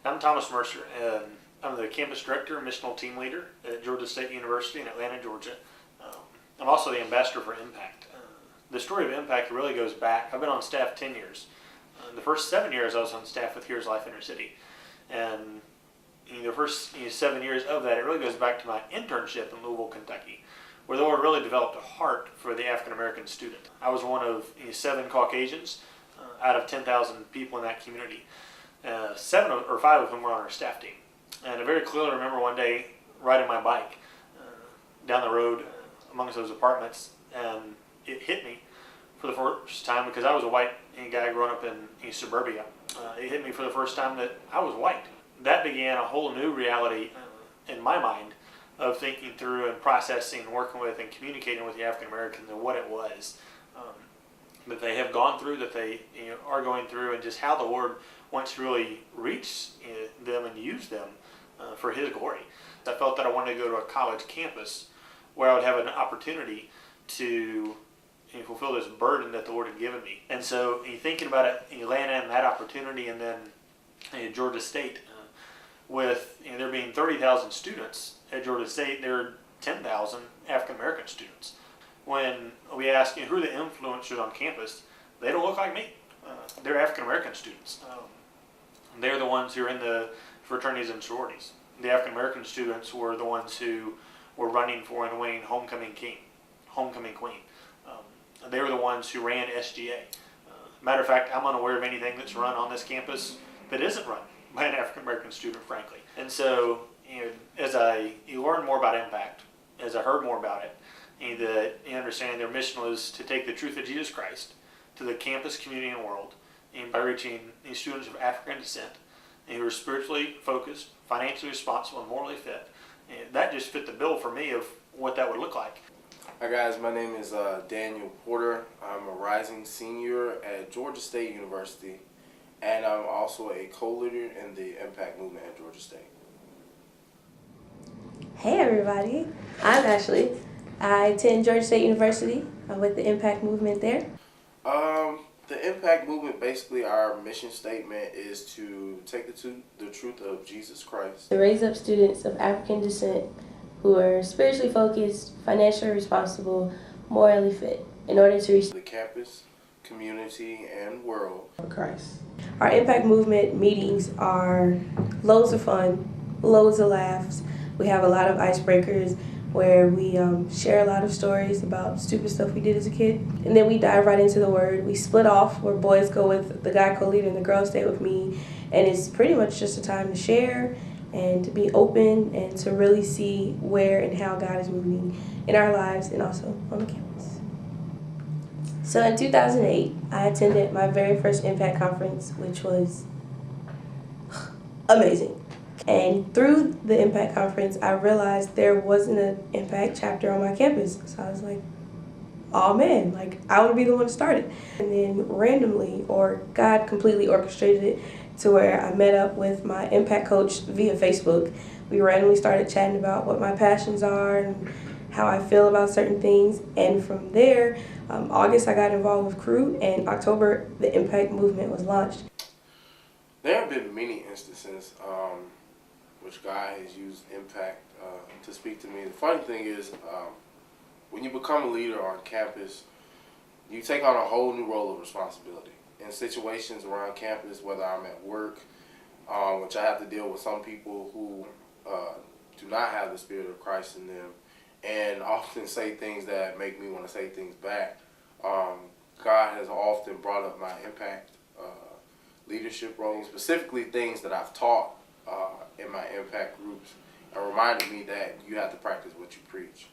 I'm Thomas Mercer, and I'm the campus director and missional team leader at Georgia State University in Atlanta, Georgia. Um, I'm also the ambassador for Impact. The story of Impact really goes back. I've been on staff 10 years. The first 7 years I was on staff with Here's Life Intercity. And the first 7 years of that, it really goes back to my internship in Louisville, Kentucky, where the Lord really developed a heart for the African American student. I was one of 7 Caucasians out of 10,000 people in that community. 5 of whom were on our staff team. And I very clearly remember one day riding my bike down the road amongst those apartments, and it hit me for the first time because I was a white guy growing up in suburbia. It hit me for the first time that I was white. That began a whole new reality in my mind of thinking through and processing and working with and communicating with the African Americans and what it was that they have gone through, that they are going through, and just how the Lord wants to really reach them and use them for His glory. I felt that I wanted to go to a college campus where I would have an opportunity to fulfill this burden that the Lord had given me. And so thinking about it, Atlanta and that opportunity, and then Georgia State, with there being 30,000 students at Georgia State, there are 10,000 African American students. When we ask who are the influencers on campus, they don't look like me. They're African American students. They're the ones who are in the fraternities and sororities. The African American students were the ones who were running for and winning homecoming queen. They were the ones who ran SGA. Matter of fact, I'm unaware of anything that's run on this campus that isn't run by an African American student, frankly. And so, as I learned more about Impact, as I heard more about it, that understanding their mission was to take the truth of Jesus Christ to the campus, community, and world, and by reaching these students of African descent who are spiritually focused, financially responsible, and morally fit. And that just fit the bill for me of what that would look like. Hi guys, my name is Daniel Porter. I'm a rising senior at Georgia State University, and I'm also a co-leader in the Impact movement at Georgia State. Hey everybody, I'm Ashley. I attend Georgia State University with the Impact movement there. The Impact movement, basically our mission statement is to take the truth of Jesus Christ. To raise up students of African descent who are spiritually focused, financially responsible, morally fit, in order to reach the campus, community, and world for Christ. Our Impact movement meetings are loads of fun, loads of laughs. We have a lot of icebreakers where we share a lot of stories about stupid stuff we did as a kid. And then we dive right into the Word. We split off where boys go with the guy co-leader and the girls stay with me. And it's pretty much just a time to share and to be open and to really see where and how God is moving in our lives and also on the campus. So in 2008, I attended my very first Impact conference, which was amazing. And through the Impact conference, I realized there wasn't an Impact chapter on my campus. So I was like, oh man, I would be the one to start it. And then randomly, or God completely orchestrated it to where I met up with my Impact coach via Facebook. We randomly started chatting about what my passions are and how I feel about certain things. And from there, August I got involved with Crew, and October the Impact movement was launched. There have been many instances which God has used Impact to speak to me. The funny thing is, when you become a leader on campus, you take on a whole new role of responsibility. In situations around campus, whether I'm at work, which I have to deal with some people who do not have the Spirit of Christ in them, and often say things that make me want to say things back. God has often brought up my Impact leadership role, specifically things that I've taught in my Impact groups, and reminded me that you have to practice what you preach.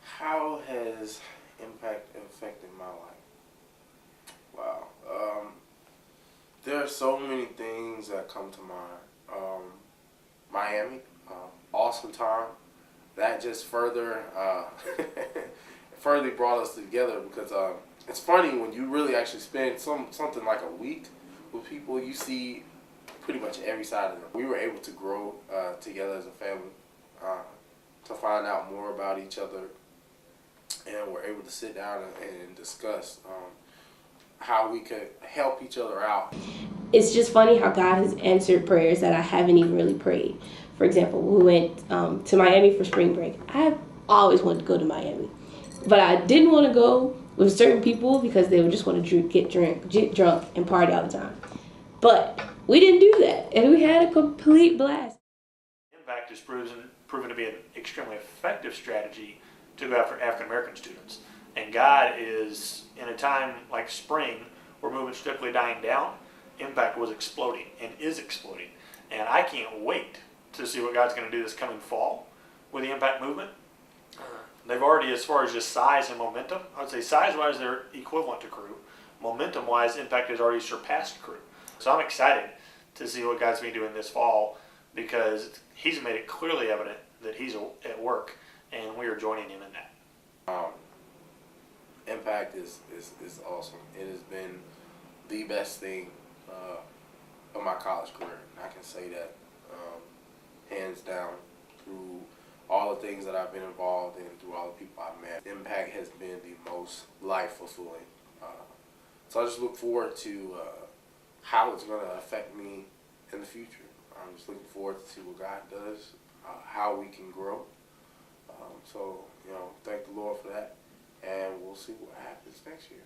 How has Impact affected my life? Wow. There are so many things that come to mind. Miami, awesome time. That just further brought us together because it's funny when you really actually spend something like a week with people, you see pretty much every side of them. We were able to grow together as a family, to find out more about each other, and we're able to sit down and discuss. how we could help each other out. It's just funny how God has answered prayers that I haven't even really prayed. For example, we went to Miami for spring break. I always wanted to go to Miami, but I didn't want to go with certain people because they would just want to get drunk, and party all the time. But we didn't do that, and we had a complete blast. Impact is proven to be an extremely effective strategy to go after African American students. And God is, in a time like spring, where movement's typically dying down, Impact was exploding and is exploding. And I can't wait to see what God's going to do this coming fall with the Impact movement. They've already, as far as just size and momentum, I would say size-wise they're equivalent to Crew. Momentum-wise, Impact has already surpassed Crew. So I'm excited to see what God's going to be doing this fall, because He's made it clearly evident that He's at work, and we are joining Him in that. Impact is awesome. It has been the best thing of my college career. And I can say that hands down, through all the things that I've been involved in, through all the people I've met. Impact has been the most life-fulfilling. So I just look forward to how it's going to affect me in the future. I'm just looking forward to see what God does, how we can grow. So, thank the Lord for that. And we'll see what happens next year.